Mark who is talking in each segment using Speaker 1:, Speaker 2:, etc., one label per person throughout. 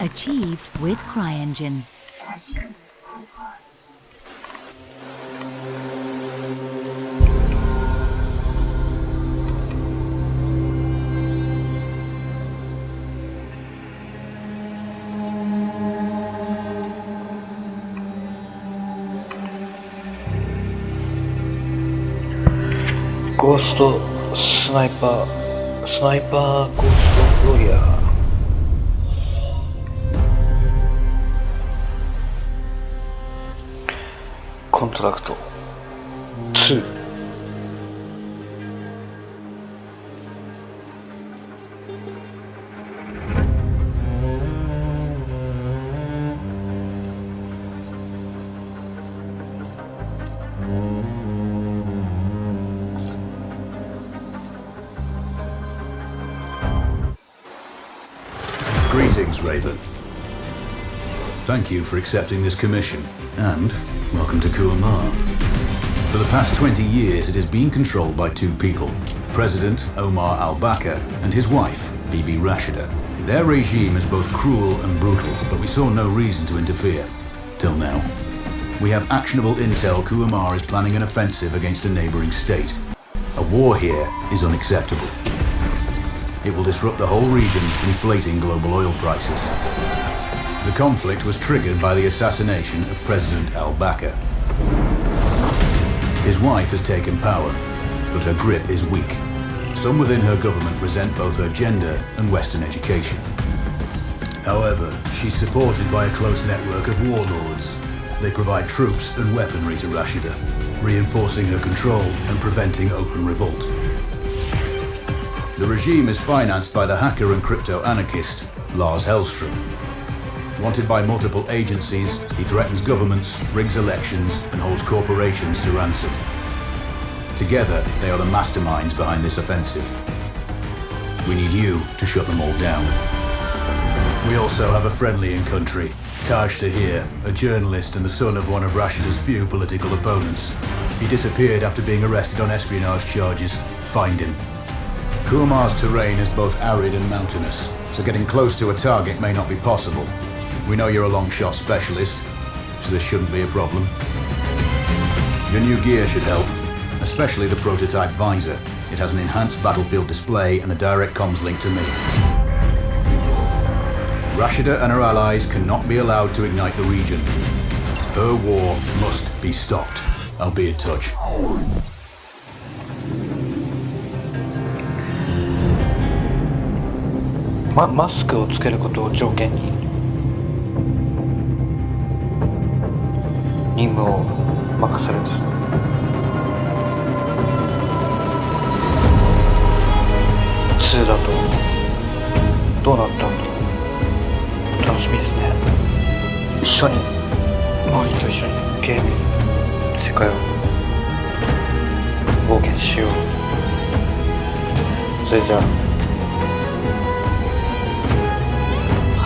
Speaker 1: Achieved with CryEngine.
Speaker 2: Ghost スナイパーゴーストウォリアー。コントラクト2。
Speaker 3: Greetings, Raven. Thank you for accepting this commission, and welcome to Kuamar. For the past 20 years, it has been controlled by two people, President Omar al-Bakr and his wife, Bibi Rashida. Their regime is both cruel and brutal, but we saw no reason to interfere. Till now. We have actionable intel Kuamar is planning an offensive against a neighboring state. A war here is unacceptable. It will disrupt the whole region, inflating global oil prices. The conflict was triggered by the assassination of President al-Bakr. His wife has taken power, but her grip is weak. Some within her government resent both her gender and Western education. However, she's supported by a close network of warlords. They provide troops and weaponry to Rashida, reinforcing her control and preventing open revolt. The regime is financed by the hacker and crypto-anarchist, Lars Hellstrom. Wanted by multiple agencies, he threatens governments, rigs elections, and holds corporations to ransom. Together, they are the masterminds behind this offensive. We need you to shut them all down. We also have a friendly in country, Taj Tahir, a journalist and the son of one of Rashida's few political opponents. He disappeared after being arrested on espionage charges. Find him. Kuamar's terrain is both arid and mountainous, so getting close to a target may not be possible. We know you're a long shot specialist, so this shouldn't be a problem. Your new gear should help, especially the prototype visor. It has an enhanced battlefield display and a direct comms link to me. Rashida and her allies cannot be allowed to ignite the region. Her war must be stopped. I'll be in touch.
Speaker 2: マスクをつけることを条件に任務を任されてる。2だとどうなったのか楽しみですね。一緒にモーリーと一緒にゲーム世界を冒険しよう。それじゃあ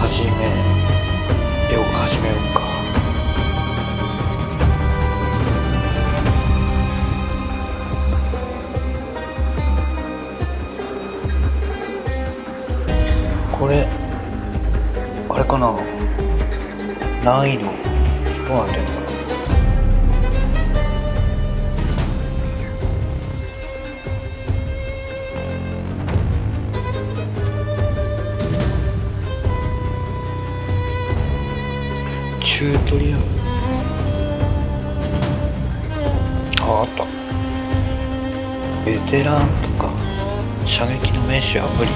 Speaker 2: 始めようか。これあれかな、難易度どうなってんのかな。チュートリアル、あった。ベテランとか射撃の名手は無理。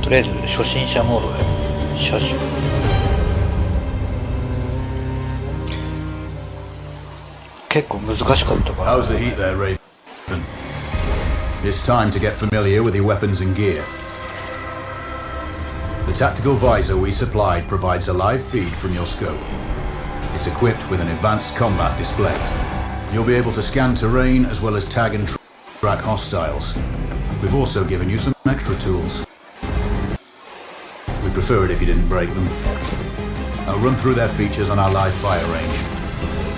Speaker 2: とりあえず初心者モードで射手。結構難しかったから。
Speaker 3: How's the heat there, Raven? It's time to get familiar with your weapons and gear. The tactical visor we supplied provides a live feed from your scope. It's equipped with an advanced combat display. You'll be able to scan terrain as well as tag and track hostiles. We've also given you some extra tools. We'd prefer it if you didn't break them. I'll run through their features on our live fire range.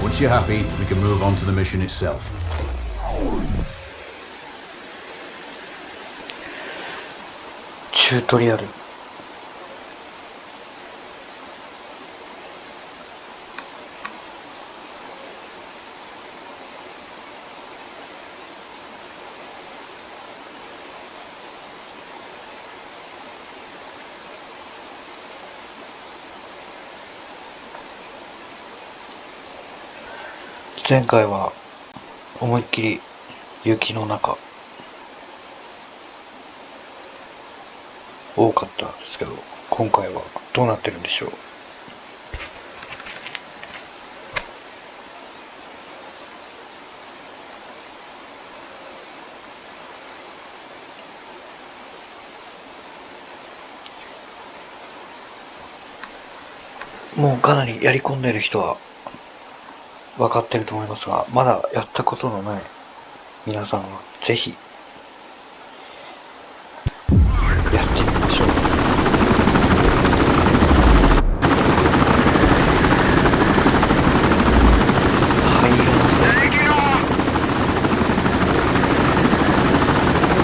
Speaker 3: Once you're happy, we can move on to the mission itself.
Speaker 2: チュートリアル。前回は思いっきり雪の中多かったんですけど、今回はどうなってるんでしょう。もうかなりやり込んでる人は分かってると思いますが、まだやったことのない皆さんはぜひやってみましょう。入れません。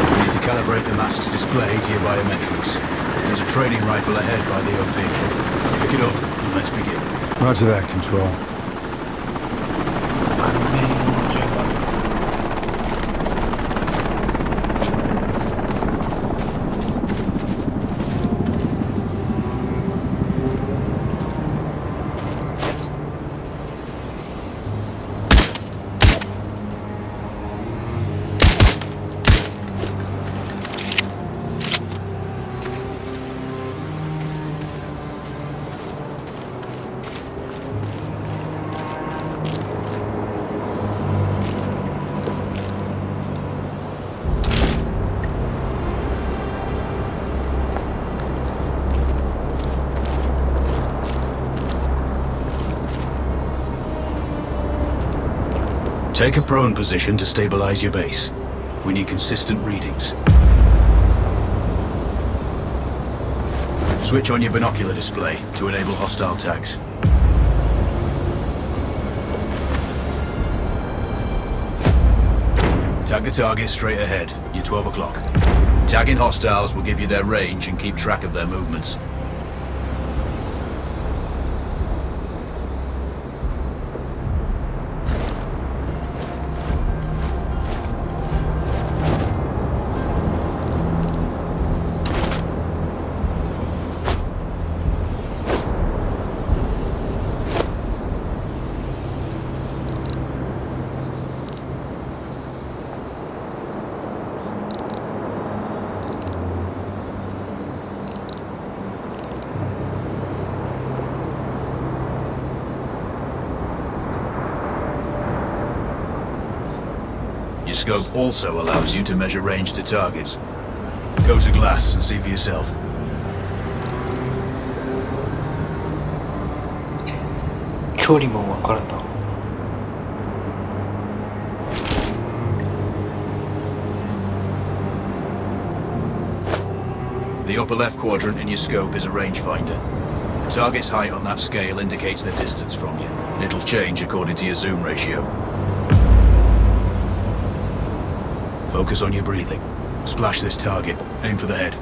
Speaker 3: You need to calibrate the mask's display to your biometrics. There's a training rifle ahead by the OP. Pick it up and let's begin.
Speaker 4: Roger that, Control.
Speaker 2: 革命の銃が
Speaker 3: Take a prone position to stabilize your base. We need consistent readings. Switch on your binocular display to enable hostile tags. Tag the target straight ahead. You're 12 o'clock. Tagging hostiles will give you their range and keep track of their movements. Your scope also allows you to measure range to targets. Go to glass and see for yourself. The upper left quadrant in your scope is a rangefinder. The target's height on that scale indicates the distance from you. It'll change according to your zoom ratio. Focus on your breathing. Splash this target. Aim for the head.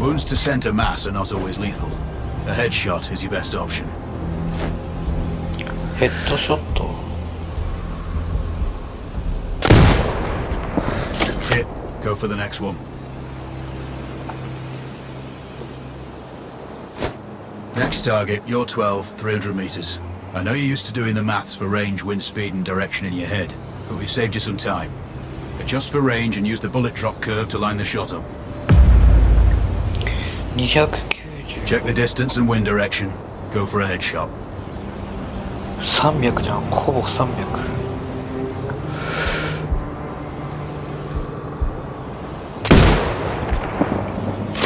Speaker 3: Wounds to center mass are not always lethal. A headshot is your best option.
Speaker 2: ヘッドショット
Speaker 3: Hit. Go for the next one. Next target, you're 12, 300 meters. I know you're used to doing the maths for range, wind speed and direction in your head, but we've saved you some time. Adjust for range and use the bullet drop curve to line the shot up.
Speaker 2: 290
Speaker 3: Check the distance and wind direction. Go for a headshot.
Speaker 2: 300じゃん、ほぼ300。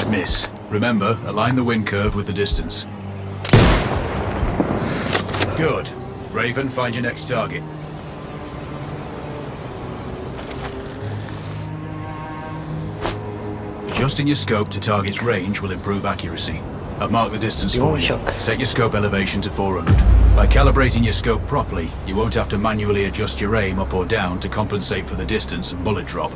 Speaker 3: Miss. Remember, align the wind curve with the distance. Good. Raven, find your next target. Adjusting your scope to target's range will improve accuracy. I've marked the distance for you.
Speaker 2: 400
Speaker 3: Set your scope elevation to 400. By calibrating your scope properly, you won't have to manually adjust your aim up or down to compensate for the distance and bullet drop.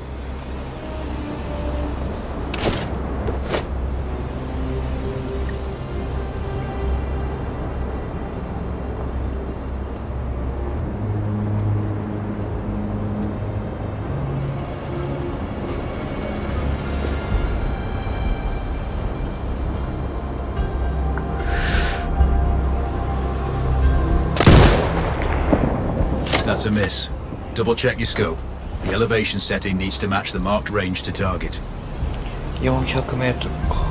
Speaker 3: 'That's a miss. Double check your scope. The elevation setting needs to match the marked range to target.
Speaker 2: 400メートルか。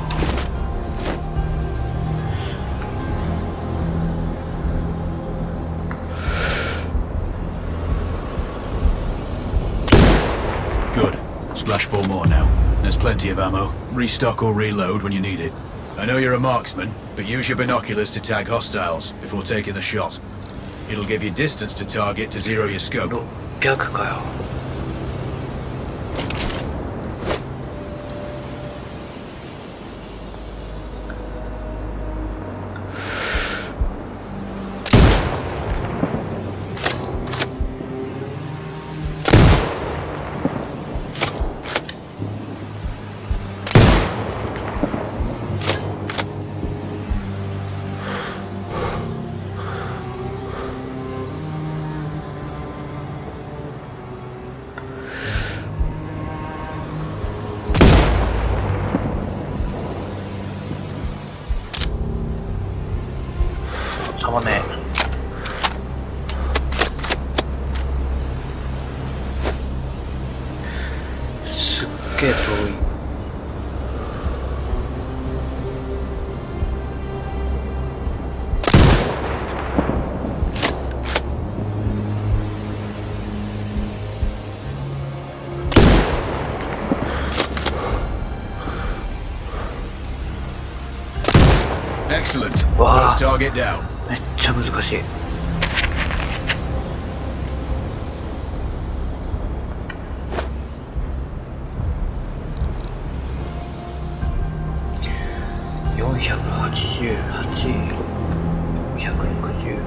Speaker 3: Good. Splash 4 more now. There's plenty of ammo. Restock or reload when you need it. I know you're a marksman, but use your binoculars to tag hostiles before taking the shot. It'll give you distance to target to zero your scope.
Speaker 2: 600かよ。弾ね。すっげえ遠い。
Speaker 3: Excellent.
Speaker 2: Wow.
Speaker 3: First target down.
Speaker 2: めっちゃ難しい。488、460。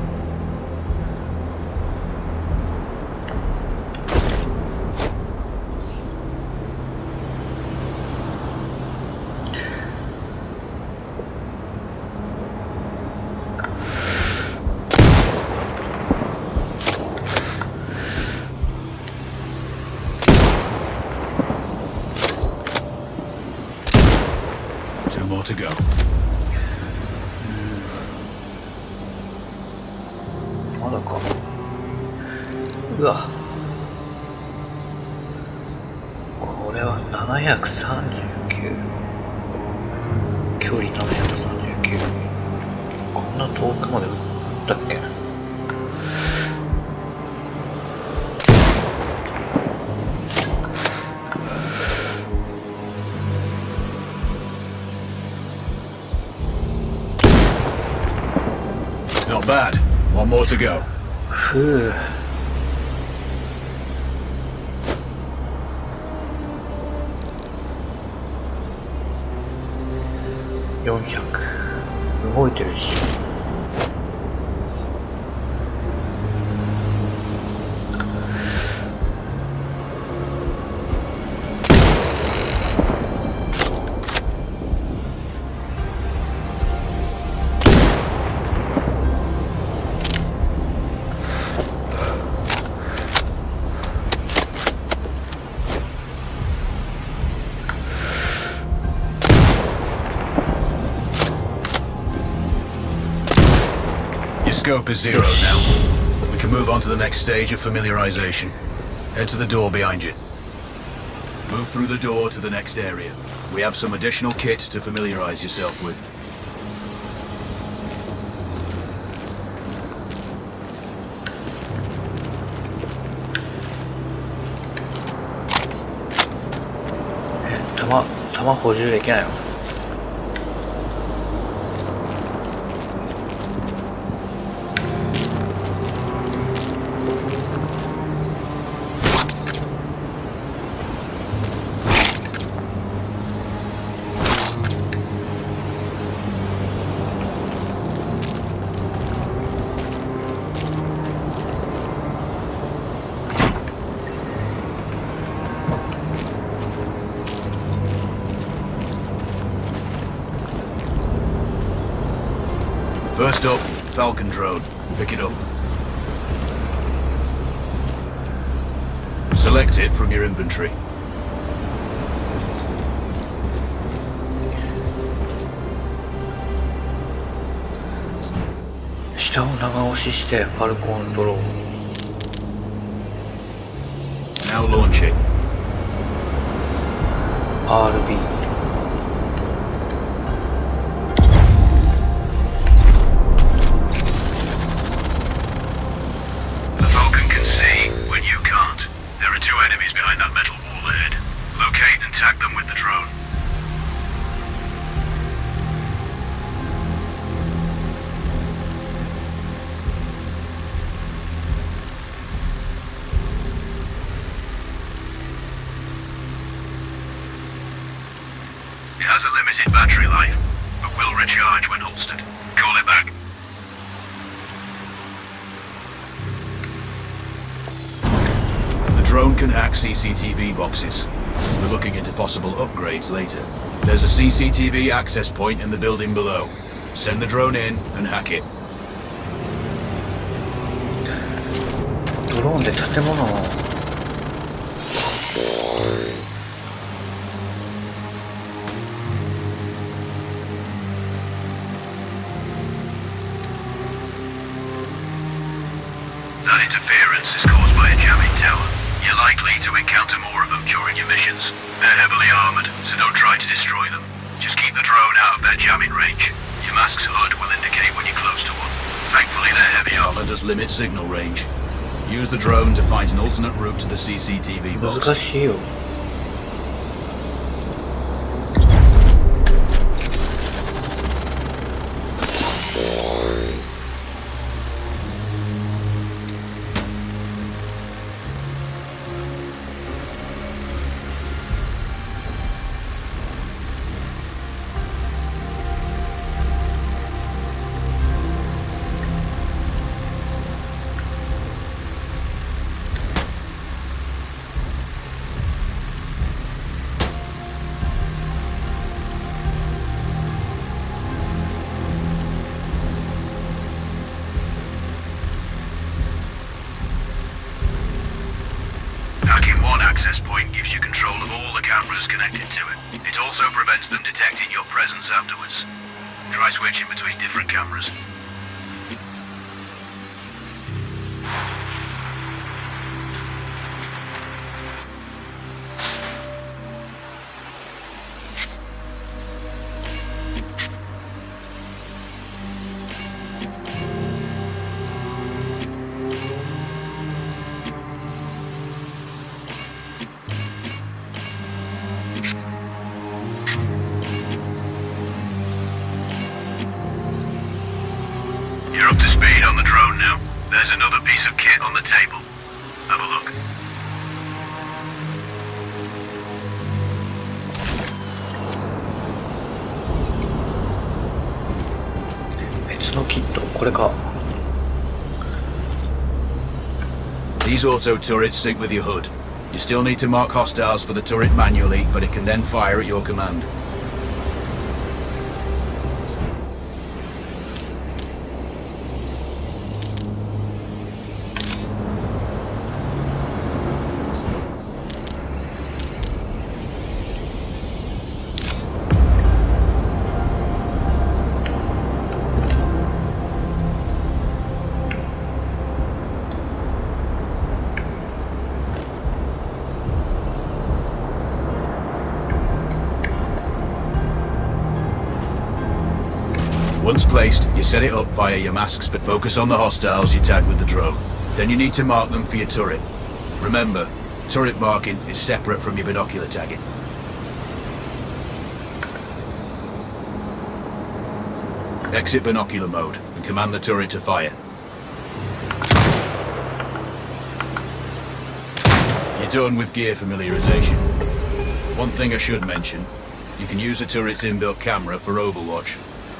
Speaker 3: Two more to go.
Speaker 2: まだか。うわ。これは739。距離739。こんな遠くまで撃ったっけ。
Speaker 3: Not bad. One more to go.
Speaker 2: ふう。400。動いてるし。
Speaker 3: Scope is zero now. We can move on to the next stage of familiarization. Head to the door behind you. Move through the door to the next area. We have some additional kit to familiarize yourself with.
Speaker 2: 弾補充できないの。
Speaker 3: First up, Falcon drone. Pick it up. Select it from your inventory.
Speaker 2: 下を長押ししてファルコンドローン。
Speaker 3: Now launch it.
Speaker 2: RB。
Speaker 3: The Falcon can see when you can't. There are 2 enemies behind that metal wall ahead. Locate and tag them with the drone. It has a limited battery life, but will recharge when holstered. Call it back. The drone can hack CCTV boxes. We're looking into possible upgrades later. There's a CCTV access point in the building below. Send the drone in and hack it.
Speaker 2: ドローンで建物を。
Speaker 3: That interference is caused by a jamming tower. You're likely to encounter more of them during your missions. They're heavily armored, so don't try to destroy them. Just keep the drone out of their jamming range. Your mask's HUD will indicate when you're close to one. Thankfully, their heavy armor does limit signal range. Use the drone to find an alternate route to the CCTV box.
Speaker 2: 難しいよ。
Speaker 3: Hacking one access point gives you control of all the cameras connected to it. It also prevents them detecting your presence afterwards. Try switching between different cameras. You're up to speed on the drone now. There's another piece of kit on the table. Have a look.
Speaker 2: 別のキット、これか。
Speaker 3: These auto turrets sync with your HUD. You still need to mark hostiles for the turret manually, but it can then fire at your command. Once placed, you set it up via your masks, but focus on the hostiles you tag with the drone. Then you need to mark them for your turret. Remember, turret marking is separate from your binocular tagging. Exit binocular mode and command the turret to fire. You're done with gear familiarization. One thing I should mention, you can use the turret's inbuilt camera for overwatch,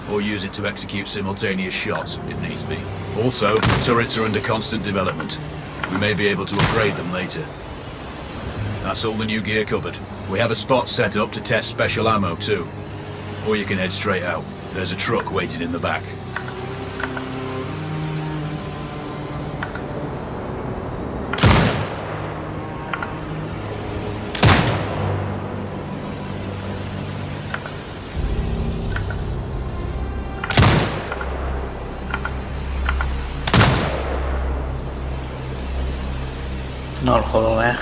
Speaker 3: or use it to execute simultaneous shots if needs be. Also, turrets are under constant development. We may be able to upgrade them later. That's all the new gear covered. We have a spot set up to test special ammo too. Or you can head straight out. There's a truck waiting in the back.
Speaker 2: なるほどね。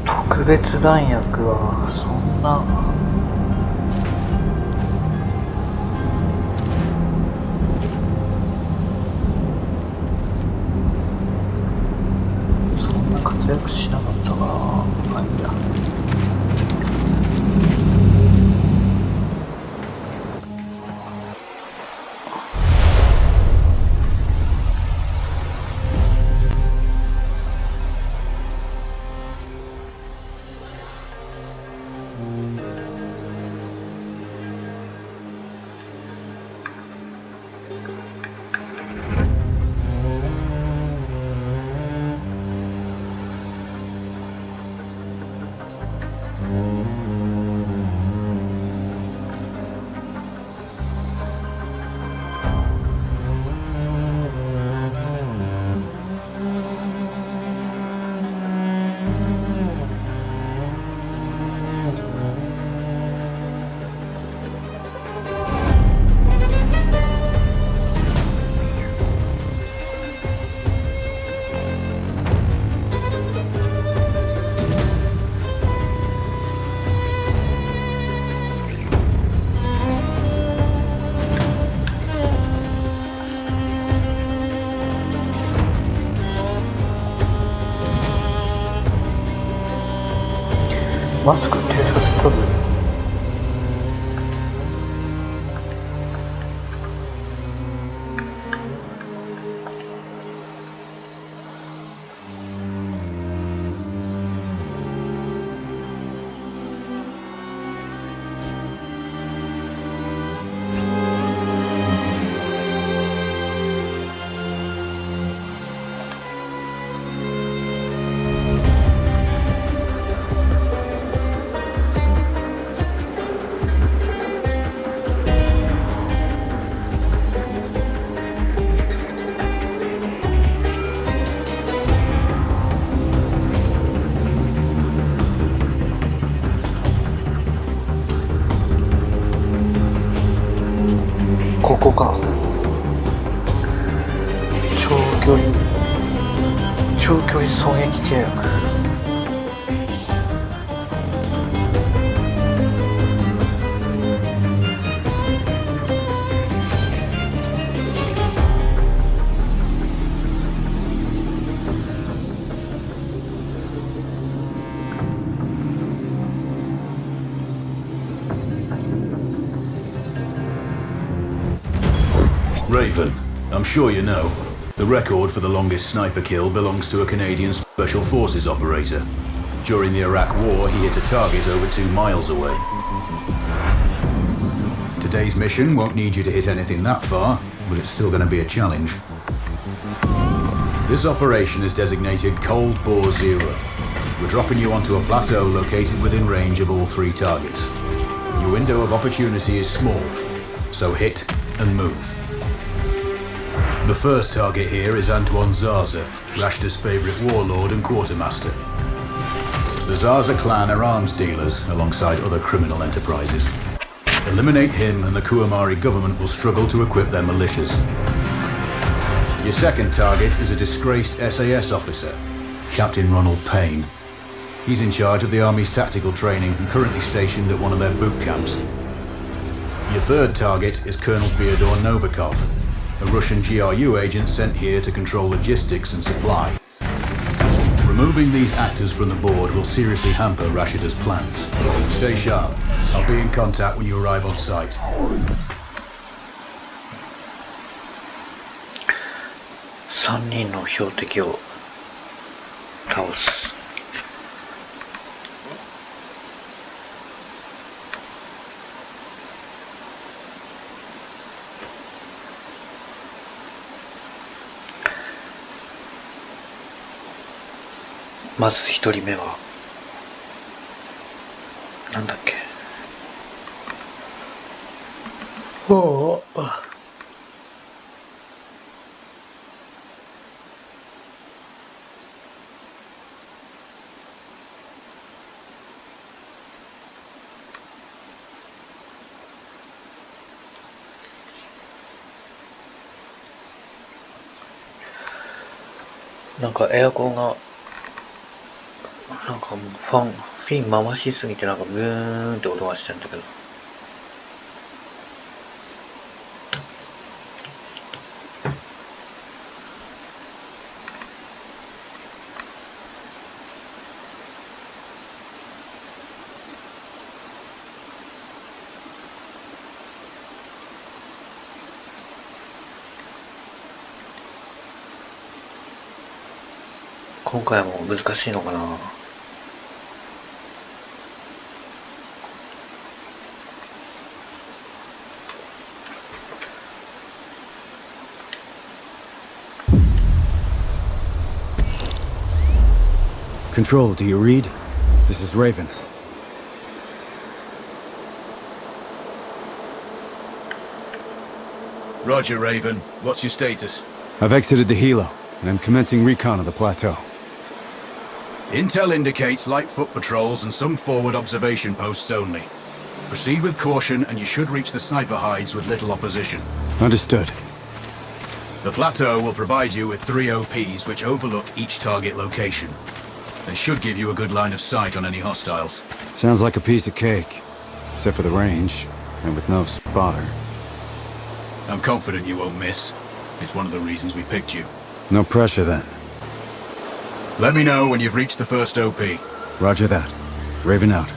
Speaker 2: 特別弾薬はそんな活躍しなかったから、まあいいや。マスク偵察取る。ここか。長距離狙撃契約。
Speaker 3: Raven, I'm sure you know, the record for the longest sniper kill belongs to a Canadian Special Forces operator. During the Iraq War, he hit a target over 2 miles away. Today's mission won't need you to hit anything that far, but it's still going to be a challenge. This operation is designated Cold Bore Zero. We're dropping you onto a plateau located within range of all 3 targets. Your window of opportunity is small, so hit and move. The first target here is Antoine Zaza, Rashta's favourite warlord and quartermaster. The Zaza clan are arms dealers alongside other criminal enterprises. Eliminate him and the Kuamari government will struggle to equip their militias. Your second target is a disgraced SAS officer, Captain Ronald Payne. He's in charge of the Army's tactical training and currently stationed at one of their boot camps. Your third target is Colonel Fyodor Novikov, a Russian GRU agent sent here to control logistics and supply. Removing these actors from the board will seriously hamper Rashida's plans. Stay sharp. I'll be in contact when you arrive on site.
Speaker 2: 3人の標的を倒す。まず一人目はなんだっけ。おお。なんかエアコンがなんかもうフィン回しすぎてなんかブーンって音がしてるんだけど。今回も難しいのかな。
Speaker 4: Control, do you read? This is Raven.
Speaker 3: Roger, Raven. What's your status?
Speaker 4: I've exited the helo, and I'm commencing recon of the plateau.
Speaker 3: Intel indicates light foot patrols and some forward observation posts only. Proceed with caution and you should reach the sniper hides with little opposition.
Speaker 4: Understood.
Speaker 3: The plateau will provide you with 3 OPs which overlook each target location. They should give you a good line of sight on any hostiles.
Speaker 4: Sounds like a piece of cake. Except for the range, and with no spotter.
Speaker 3: I'm confident you won't miss. It's one of the reasons we picked you.
Speaker 4: No pressure then.
Speaker 3: Let me know when you've reached the first OP.
Speaker 4: Roger that. Raven out.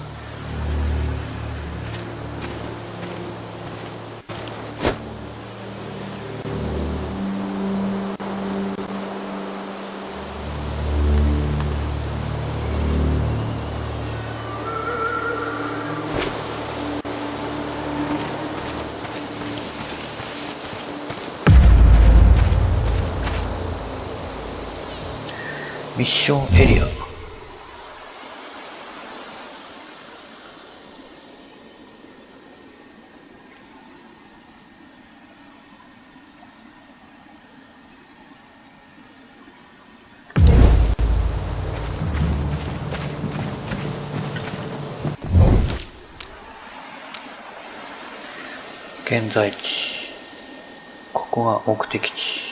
Speaker 2: ミッションエリア。現在地。ここが目的地。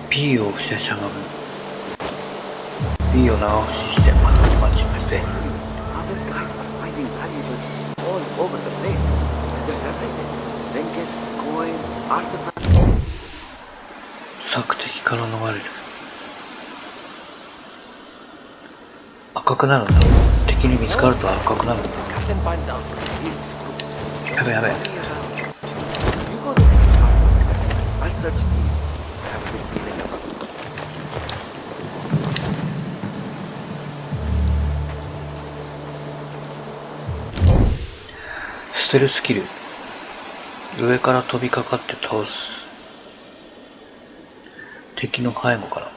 Speaker 2: P を押してしゃがむ。B を長押しして待ちません。索敵から逃れる。赤くなるんだ。敵に見つかると赤くなるんだ。やべやべ。ステルスキル。上から飛びかかって倒す。敵の背後から。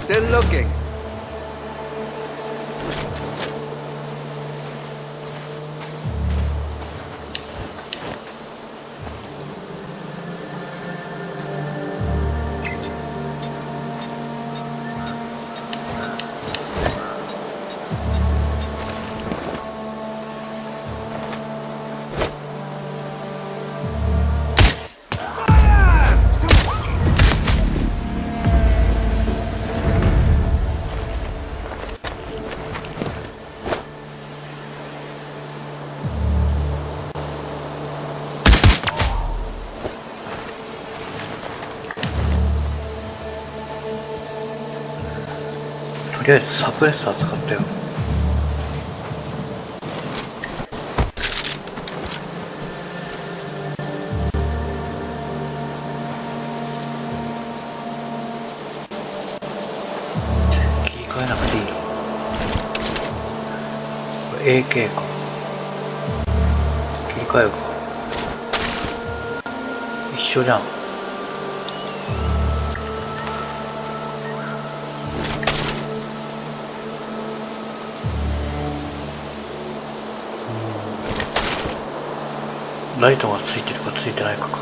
Speaker 5: Still looking.
Speaker 2: とりあえずサプレッサー使ったよ。替えなくていいの。これ AK か。切り替えるか。一緒じゃん。ライトがついてるかついてないかか。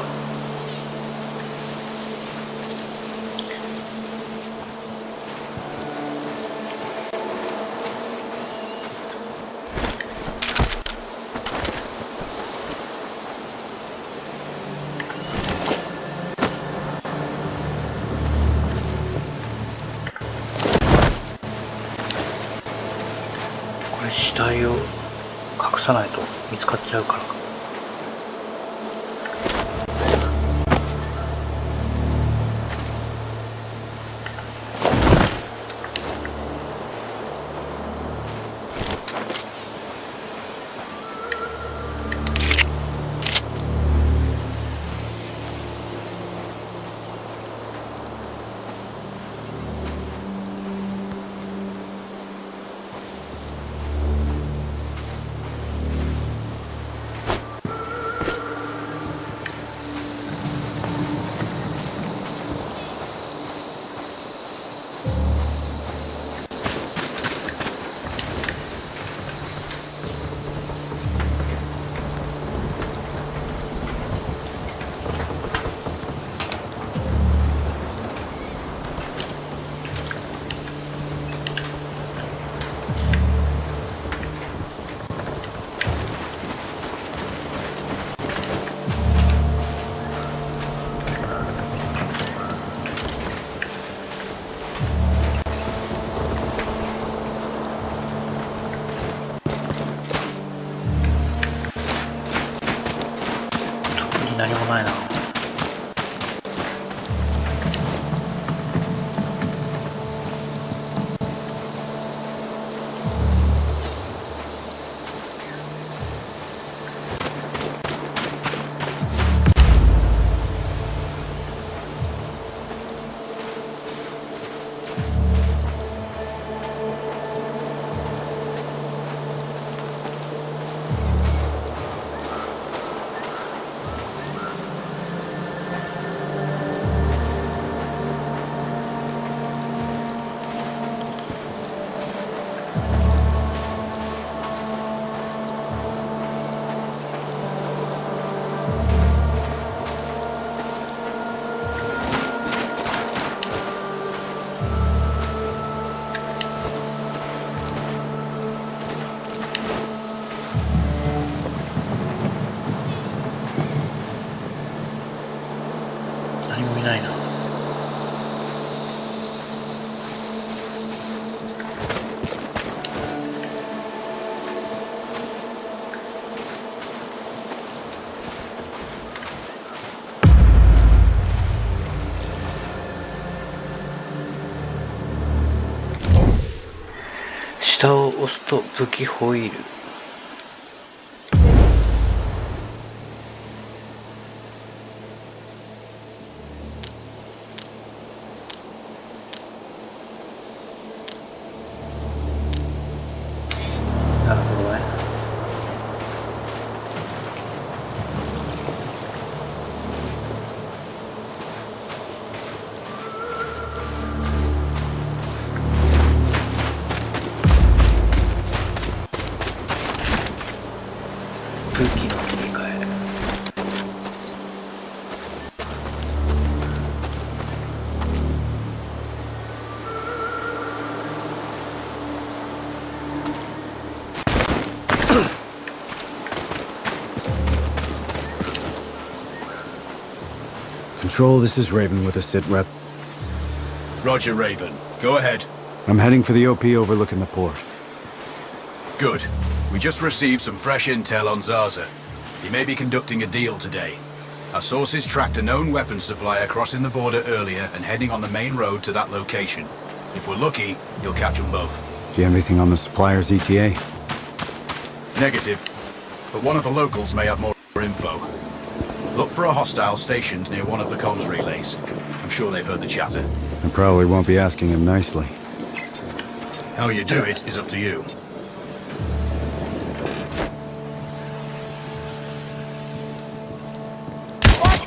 Speaker 2: これ死体を隠さないと見つかっちゃうからか。何もないな。何もいないな。下を押すと武器ホイール。なるほどね。武器の切り替え。
Speaker 4: Control, this is Raven with a sit rep.
Speaker 3: Roger, Raven. Go ahead.
Speaker 4: I'm heading for the OP overlooking the port.
Speaker 3: Good. We just received some fresh intel on Zaza. He may be conducting a deal today. Our sources tracked a known weapons supplier crossing the border earlier and heading on the main road to that location. If we're lucky, you'll catch them both.
Speaker 4: Do you have anything on the supplier's ETA?
Speaker 3: Negative. But one of the locals may have more info. Look for a hostile stationed near one of the comms relays. I'm sure they've heard the chatter.
Speaker 4: I probably won't be asking him nicely.
Speaker 3: How you do it is up to you.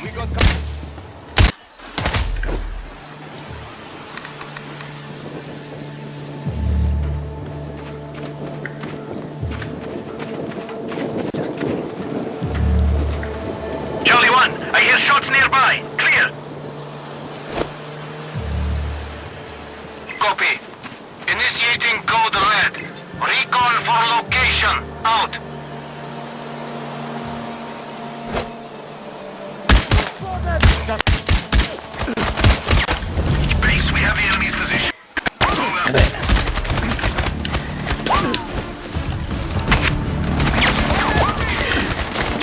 Speaker 5: We got
Speaker 6: Charlie 1, I hear shots nearby. Clear. Copy. Initiating code red. Recon for location. Out. Base, we have the enemy's position. Over.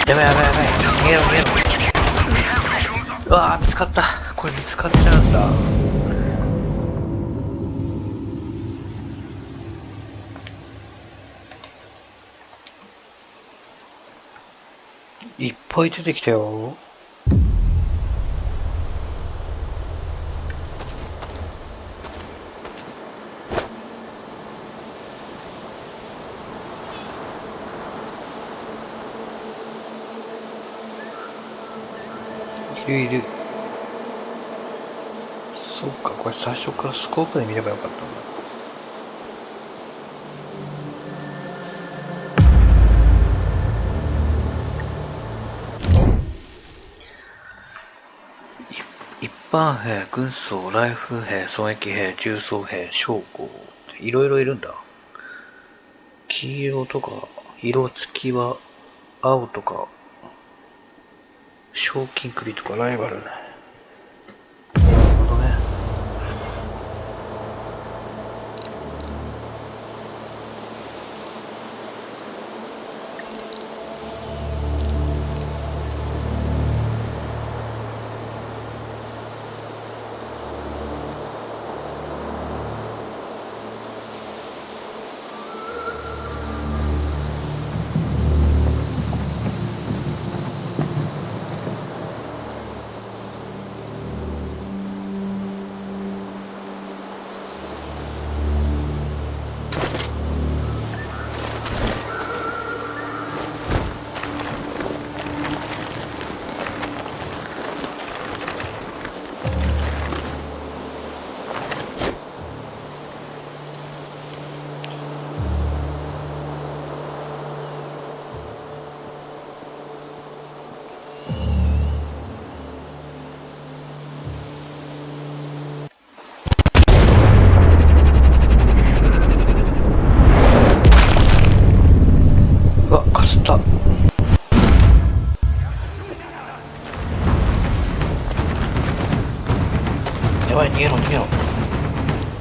Speaker 2: やばいやばいやばい。逃げろ逃げろ。うわー、見つかった。これ見つかっちゃうんだ。いっぱい出てきたよ。いるいる。そっか、これ最初からスコープで見ればよかったんだ。一般兵、軍曹、ライフ兵、狙撃兵、重装兵、将校、いろいろいるんだ。黄色とか、色付きは青とか、賞金首とかライバルね。なるほどね。やばい、逃げろ逃げろ。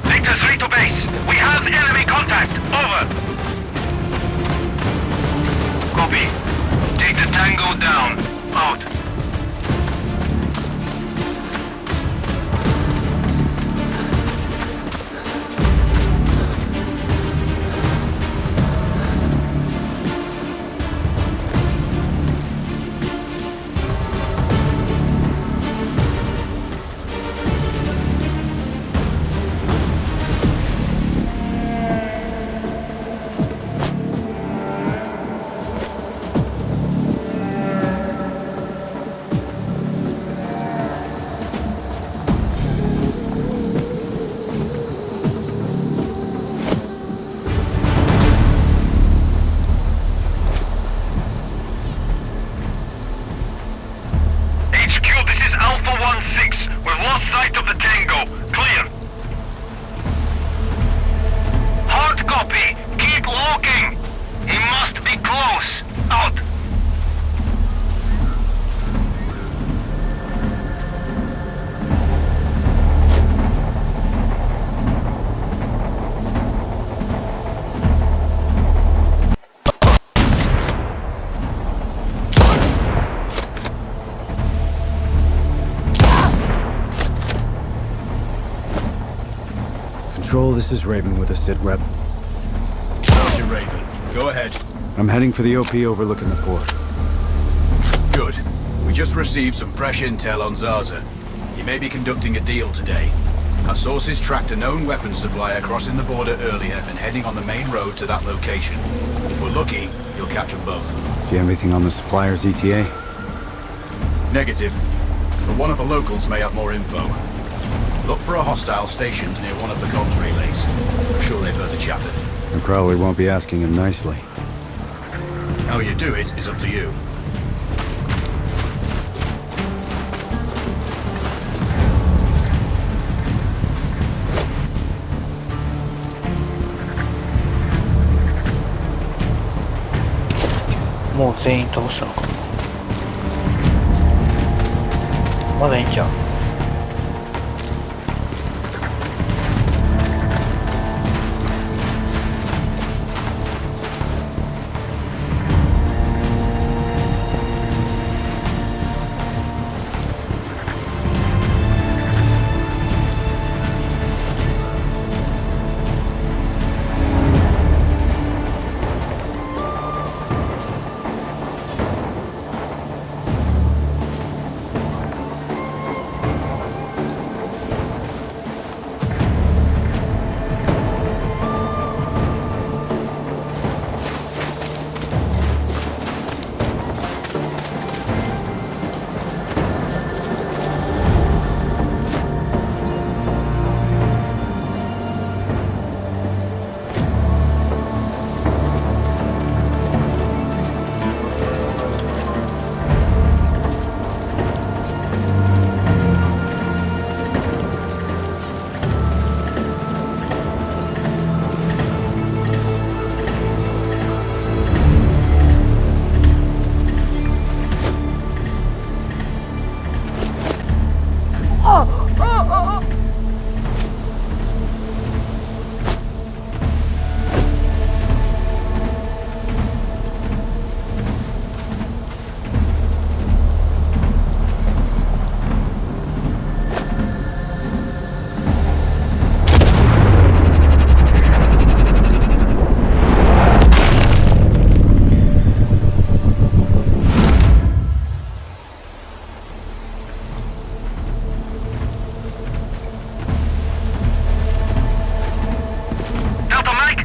Speaker 6: Victor 3 to base. We have enemy contact. Over. Copy. Take the Tango down. Out. Sight of the Tango. Clear. Hard copy. Keep walking. He must be close. Out.
Speaker 4: Control, this is Raven with a sit rep.
Speaker 3: Roger, Raven. Go ahead.
Speaker 4: I'm heading for the OP overlooking the port.
Speaker 3: Good. We just received some fresh intel on Zaza. He may be conducting a deal today. Our sources tracked a known weapons supplier crossing the border earlier and heading on the main road to that location. If we're lucky, you'll catch them both.
Speaker 4: Do you have anything on the supplier's ETA?
Speaker 3: Negative, but one of the locals may have more info. Look for a hostile stationed near one of the comms relays. I'm sure they've heard the chatter.
Speaker 4: I probably won't be asking him nicely.
Speaker 3: How you do it is up to you.
Speaker 2: More 全員倒したのかな。まだいいんじゃん。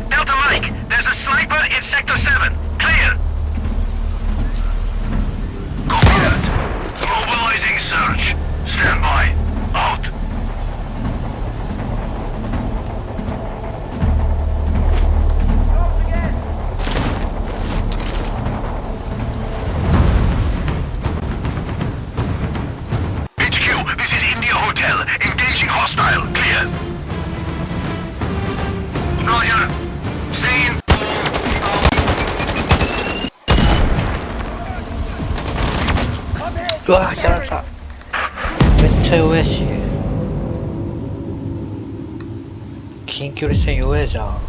Speaker 6: Delta Mike, there's a sniper in Sector 7. Clear. Copy that. Mobilizing search. Stand by. Out. HQ, this is India Hotel. Engaging hostile. Clear. Roger. Stay in.
Speaker 2: うわー、やられた。めっちゃ弱えし。近距離戦弱えじゃん。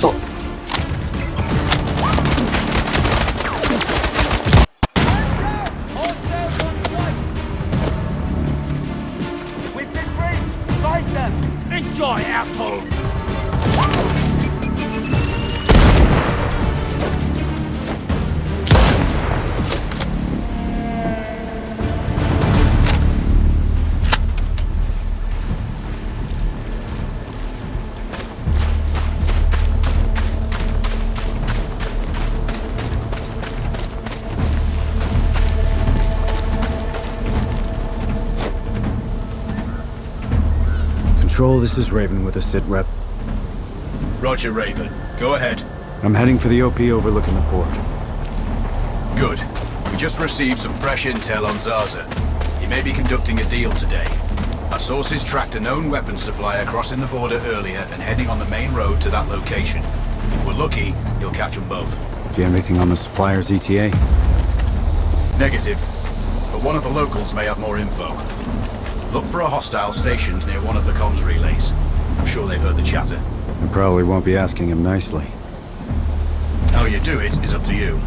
Speaker 2: そう。
Speaker 5: We've been breached! Fight them!
Speaker 6: Enjoy, asshole!
Speaker 4: Control, this is Raven with a SID rep.
Speaker 3: Roger, Raven. Go ahead.
Speaker 4: I'm heading for the OP overlooking the port.
Speaker 3: Good. We just received some fresh intel on Zaza. He may be conducting a deal today. Our sources tracked a known weapons supplier crossing the border earlier and heading on the main road to that location. If we're lucky, you'll catch them both.
Speaker 4: Do you have anything on the supplier's ETA?
Speaker 3: Negative, but one of the locals may have more info. Look for a hostile stationed near one of the comms relays. I'm sure they've heard the chatter.
Speaker 4: I probably won't be asking him nicely.
Speaker 3: How you do it is up to you.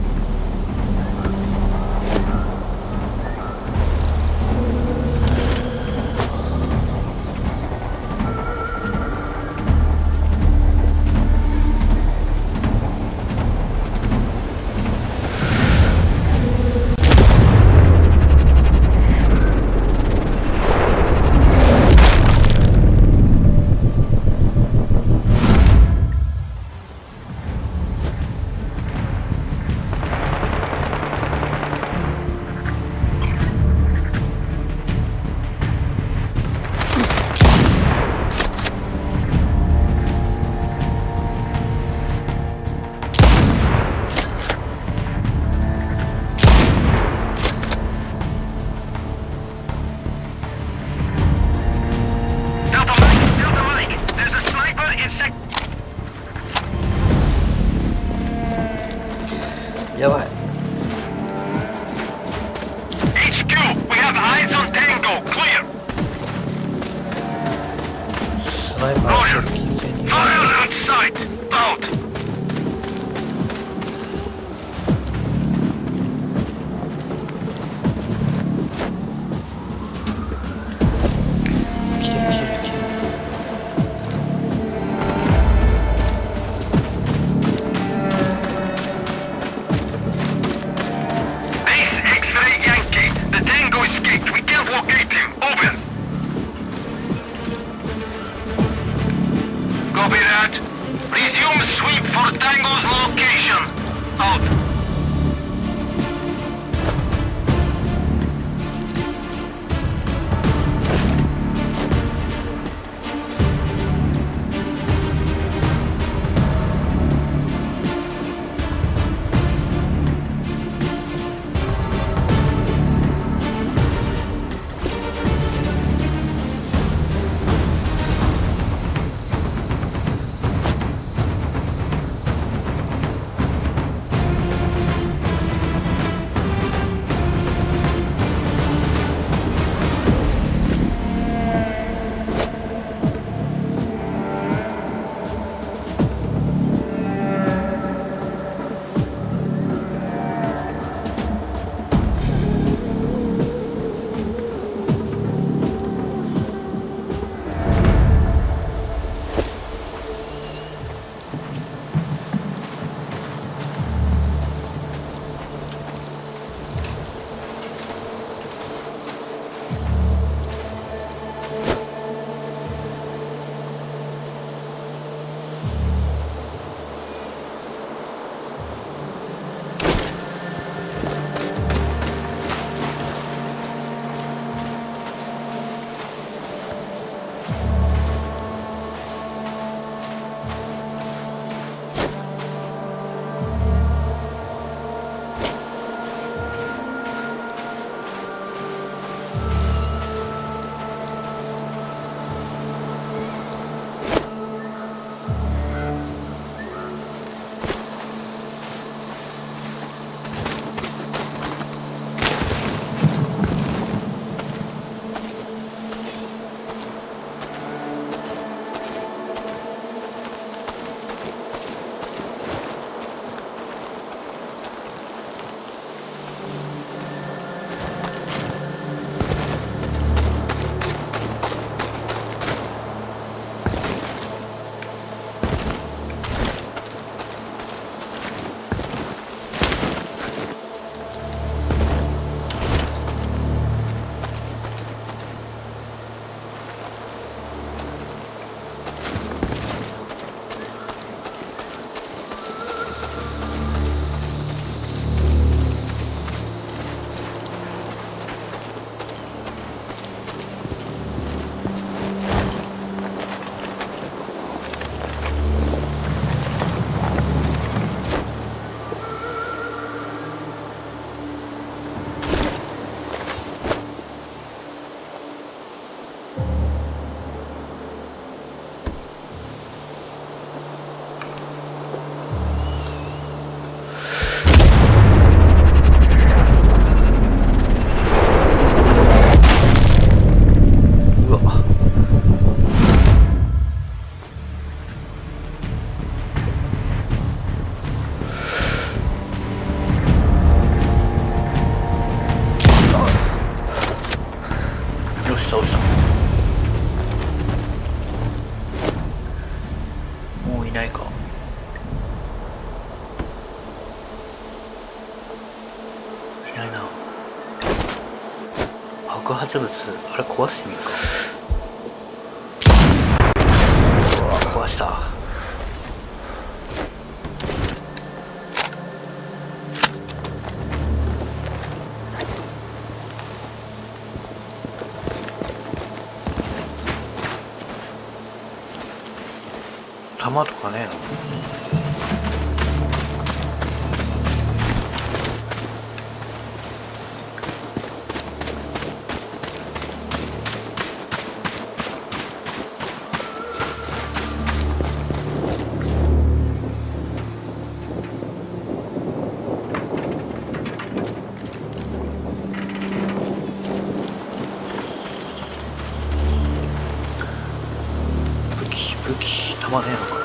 Speaker 6: Delta Mike, there's a sniper in sec...
Speaker 2: やばい。
Speaker 6: HQ, we have eyes on Tango, clear.
Speaker 2: スナイパー接近戦に
Speaker 6: Fire on sight, out.
Speaker 2: 来てる来てる来てる。
Speaker 6: Base X-ray Yankee, the Tango escaped, we can't locate him, over. Copy that. Resume sweep for Tango's location. Out.
Speaker 2: 爆発物、あれ壊してみるか。壊した。弾とかねえの。武器弾ねえのかな。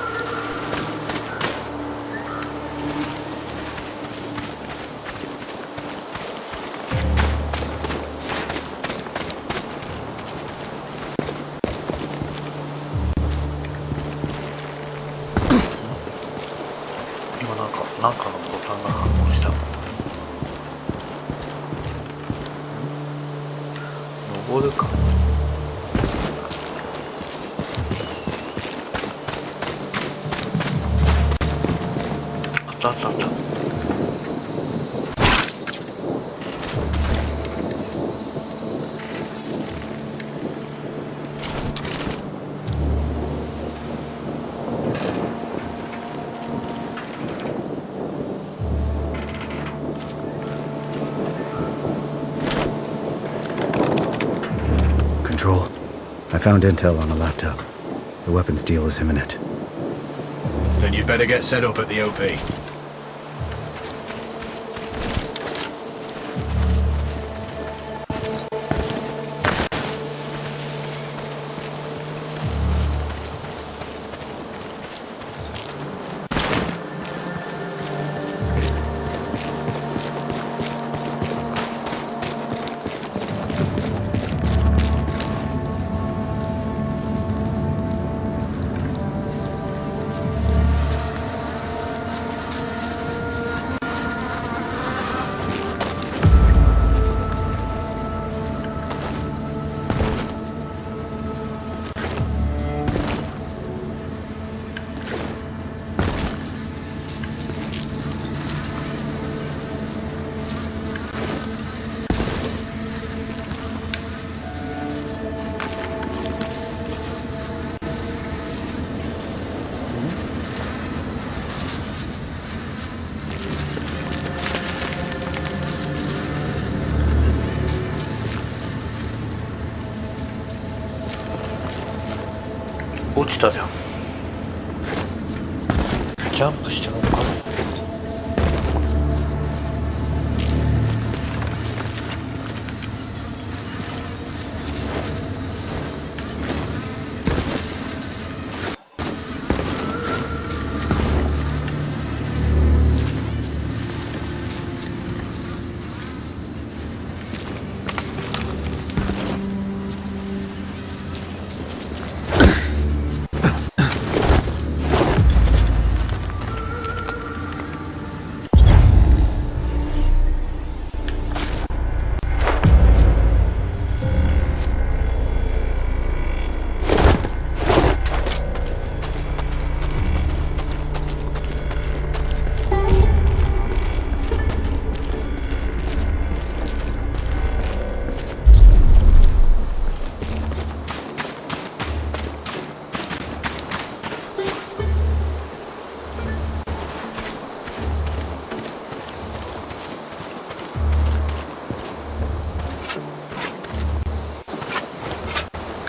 Speaker 2: 今なんかのボタンが反応した。登るか。あった。
Speaker 4: Control. I found intel on the laptop. The weapons deal is imminent.
Speaker 3: Then you'd better get set up at the OP.
Speaker 2: 落ちたじゃん。ジャンプして乗っかる。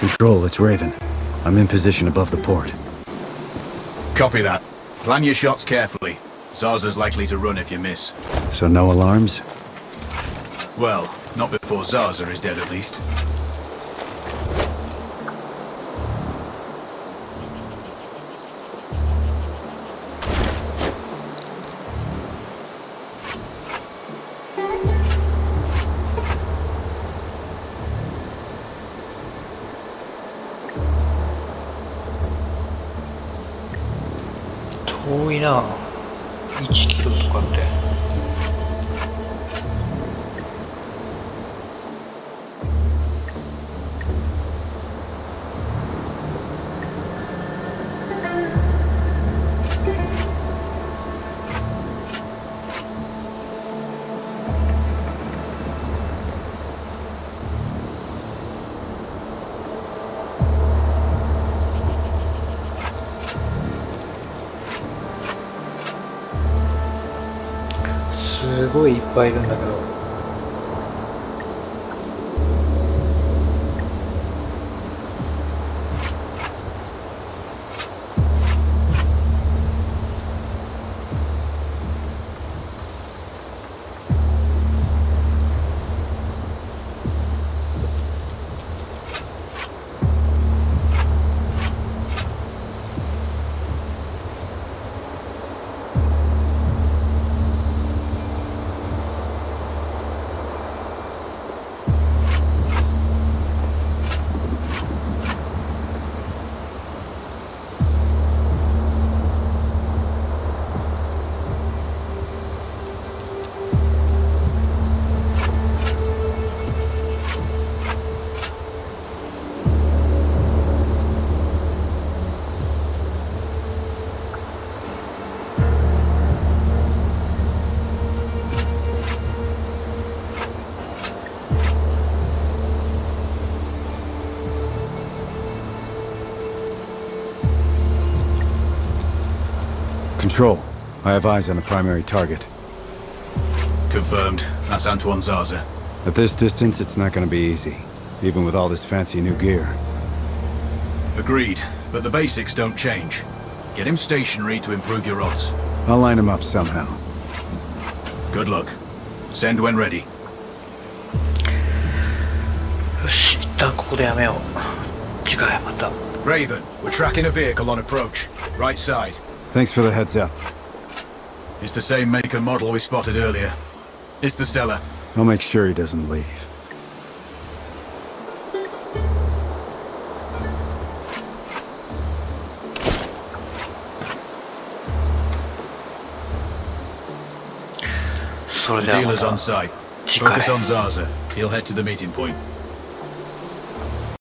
Speaker 4: Control, it's Raven. I'm in position above the port.
Speaker 3: Copy that. Plan your shots carefully. Zaza's likely to run if you miss.
Speaker 4: So no alarms?
Speaker 3: Well, not before Zaza is dead at least.
Speaker 2: 遠いな。1キロとかって。すごいいっぱいいるんだけど。
Speaker 4: Control. I have eyes on the primary target.
Speaker 3: Confirmed. That's Antoine Zaza.
Speaker 4: At this distance, it's not gonna be easy, even with all this fancy new gear.
Speaker 3: Agreed, but the basics don't change. Get him stationary to improve your odds.
Speaker 4: I'll line him up somehow.
Speaker 3: Good luck. Send when ready.
Speaker 2: よし、一旦ここでやめよう。次回また。
Speaker 3: Raven, we're tracking a vehicle on approach. Right side.
Speaker 4: Thanks for the heads up.
Speaker 3: It's the same make and model we spotted earlier. It's the seller.
Speaker 4: I'll make sure he doesn't leave.
Speaker 2: それ
Speaker 3: The
Speaker 2: ではま
Speaker 3: dealer's
Speaker 2: た
Speaker 3: on site.
Speaker 2: 次回。
Speaker 3: Focus on Zaza. He'll head to the meeting point.